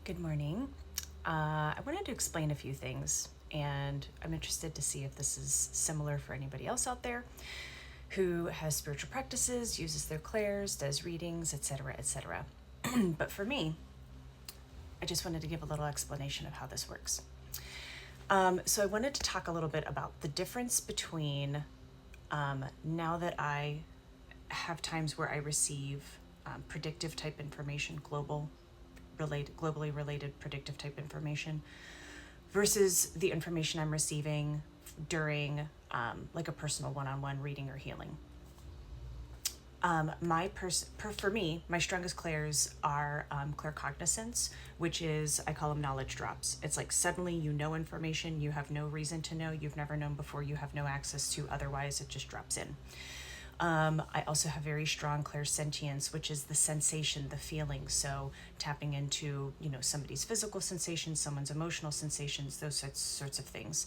Good morning. I wanted to explain a few things, and I'm interested to see if this is similar for anybody else out there who has spiritual practices, uses their clairs, does readings, etc., etc. But for me, I just wanted to give a little explanation of how this works. So I wanted to talk a little bit about the difference between now that I have times where I receive predictive type information, globally related predictive type information, versus the information I'm receiving during like a personal one-on-one reading or healing. For me, my strongest clairs are claircognizance, which is, I call them knowledge drops. It's like suddenly you know information you have no reason to know, you've never known before, you have no access to, otherwise it just drops in. I also have very strong clairsentience, which is the sensation, the feeling. So tapping into, somebody's physical sensations, someone's emotional sensations, those sorts of things.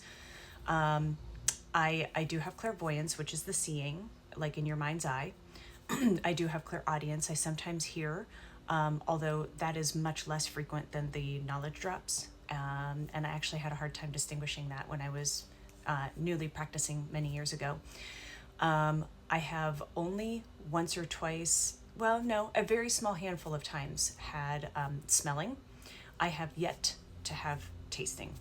I do have clairvoyance, which is the seeing, like in your mind's eye. I do have clairaudience. I sometimes hear, although that is much less frequent than the knowledge drops. And I actually had a hard time distinguishing that when I was newly practicing many years ago. I have only once or twice, well, no, a very small handful of times had smelling. I have yet to have tasting.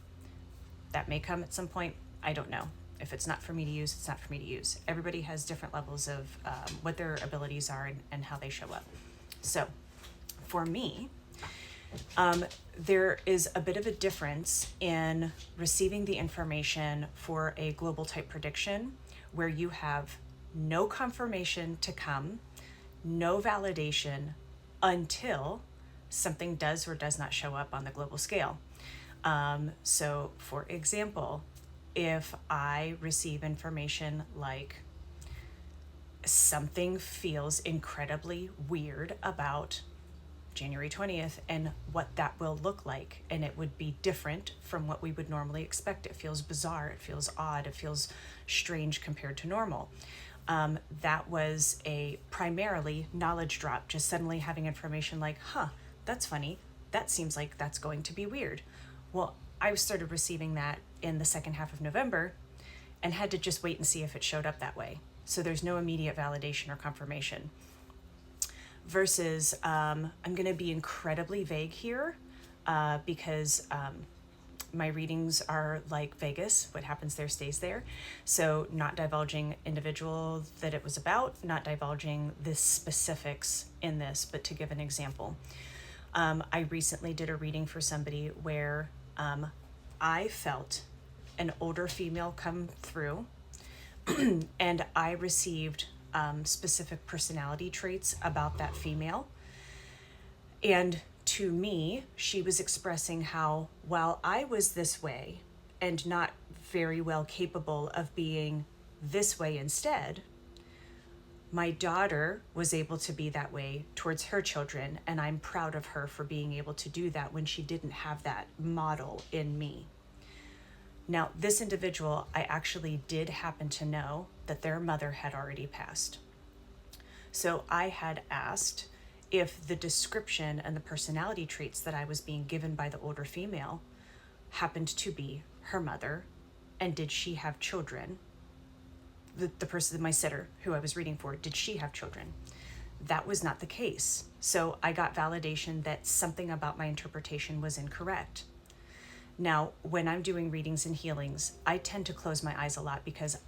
That may come at some point. I don't know. If it's not for me to use, it's not for me to use. Everybody has different levels of what their abilities are and how they show up. So for me, there is a bit of a difference in receiving the information for a global type prediction where you have no confirmation to come, no validation until something does or does not show up on the global scale. So for example, if I receive information like something feels incredibly weird about January 20th and what that will look like, and it would be different from what we would normally expect. It feels bizarre, it feels odd, it feels strange compared to normal. That was a primarily knowledge drop, just suddenly having information like, that's funny, that seems like that's going to be weird. Well, I started receiving that in the second half of November and had to just wait and see if it showed up that way. So there's no immediate validation or confirmation. Versus, I'm going to be incredibly vague here because my readings are like Vegas. What happens there stays there. So not divulging individual that it was about, not divulging the specifics in this, but to give an example. I recently did a reading for somebody where I felt an older female come through and I received specific personality traits about that female. And to me, she was expressing how, while I was this way and not very well capable of being this way instead, my daughter was able to be that way towards her children, and I'm proud of her for being able to do that when she didn't have that model in me. Now, this individual, I actually did happen to know that their mother had already passed. So I had asked if the description and the personality traits that I was being given by the older female happened to be her mother, and did she have children? The person, my sitter who I was reading for, did she have children? That was not the case. So I got validation that something about my interpretation was incorrect. Now, when I'm doing readings and healings, I tend to close my eyes a lot because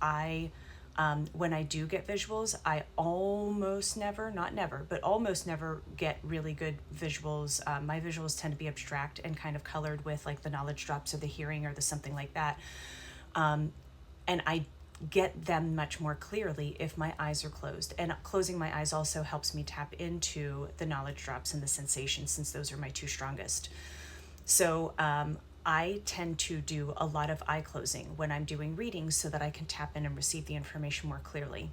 when I do get visuals, I almost never, not never, but almost never get really good visuals. My visuals tend to be abstract and kind of colored with like the knowledge drops or the hearing or the something like that. And I get them much more clearly if my eyes are closed. And closing my eyes also helps me tap into the knowledge drops and the sensations, since those are my two strongest. So I tend to do a lot of eye closing when I'm doing readings so that I can tap in and receive the information more clearly.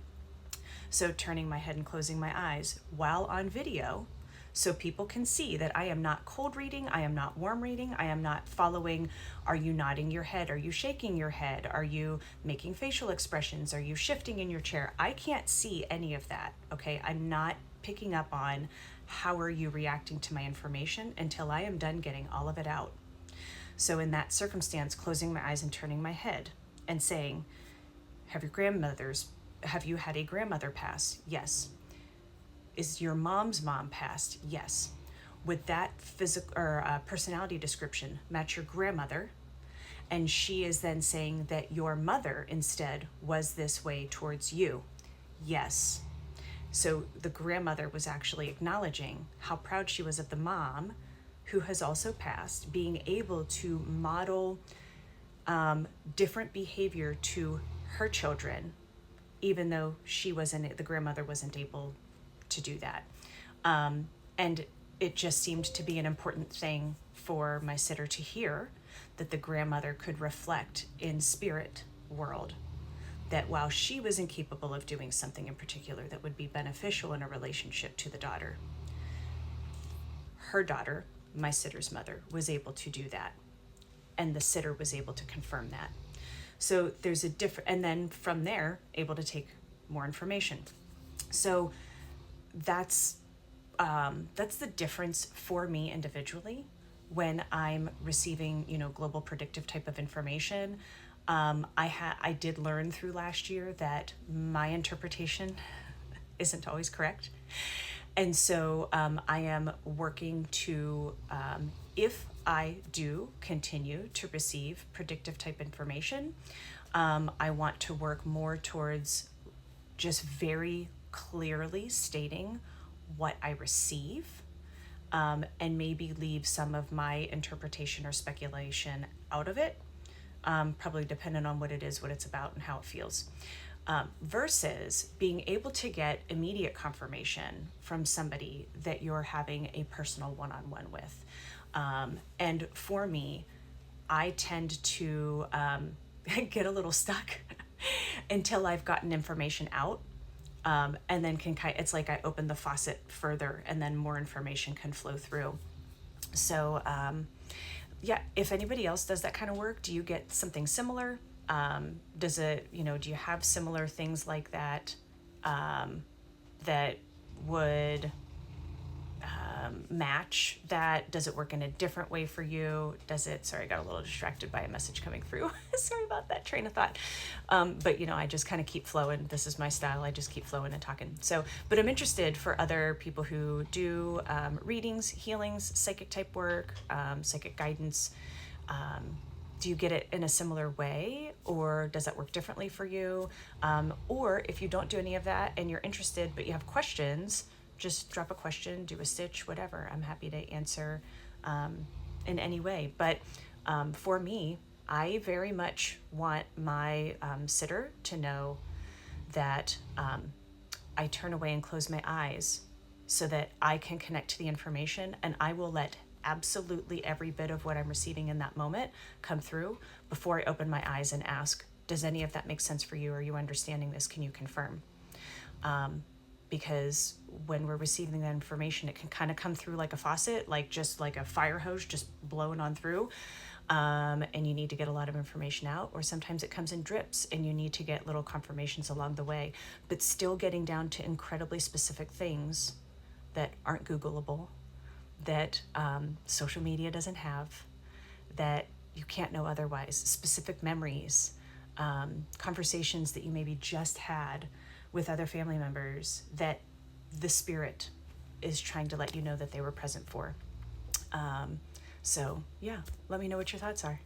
So turning my head and closing my eyes while on video, so people can see that I am not cold reading, I am not warm reading, I am not following, are you nodding your head, are you shaking your head, are you making facial expressions, are you shifting in your chair? I can't see any of that, okay? I'm not picking up on how are you reacting to my information until I am done getting all of it out. So in that circumstance, closing my eyes and turning my head and saying, have you had a grandmother pass? Yes. Is your mom's mom passed? Yes. Would that physical or personality description match your grandmother? And she is then saying that your mother instead was this way towards you. Yes. So the grandmother was actually acknowledging how proud she was of the mom, who has also passed, being able to model different behavior to her children, even though the grandmother wasn't able to do that. And it just seemed to be an important thing for my sitter to hear, that the grandmother could reflect in spirit world, that while she was incapable of doing something in particular that would be beneficial in a relationship to the daughter, her daughter, my sitter's mother, was able to do that. And the sitter was able to confirm that. So there's a different, and then from there, able to take more information. So that's the difference for me individually when I'm receiving, global predictive type of information. I did learn through last year that my interpretation isn't always correct. And so I am working to, if I do continue to receive predictive type information, I want to work more towards just very clearly stating what I receive, and maybe leave some of my interpretation or speculation out of it, probably depending on what it is, what it's about, and how it feels. Versus being able to get immediate confirmation from somebody that you're having a personal one-on-one with. And for me, I tend to get a little stuck until I've gotten information out. And then it's like I open the faucet further and then more information can flow through. So, yeah, if anybody else does that kind of work, do you get something similar? Do you have similar things like that, that would match that? Does it work in a different way for you? Sorry, I got a little distracted by a message coming through. Sorry about that train of thought. But I just kind of keep flowing. This is my style. I just keep flowing and talking. So, but I'm interested for other people who do readings, healings, psychic type work, psychic guidance. Do you get it in a similar way, or does that work differently for you? Or if you don't do any of that and you're interested, but you have questions, just drop a question, do a stitch, whatever. I'm happy to answer in any way. But for me, I very much want my sitter to know that I turn away and close my eyes so that I can connect to the information, and I will let absolutely every bit of what I'm receiving in that moment come through before I open my eyes and ask, does any of that make sense for you? Are you understanding this? Can you confirm? Because when we're receiving that information, it can kind of come through like a faucet, just like a fire hose just blowing on through. And you need to get a lot of information out, or sometimes it comes in drips and you need to get little confirmations along the way, but still getting down to incredibly specific things that aren't Googleable, that social media doesn't have, that you can't know otherwise, specific memories, conversations that you maybe just had with other family members that the spirit is trying to let you know that they were present for. So yeah, let me know what your thoughts are.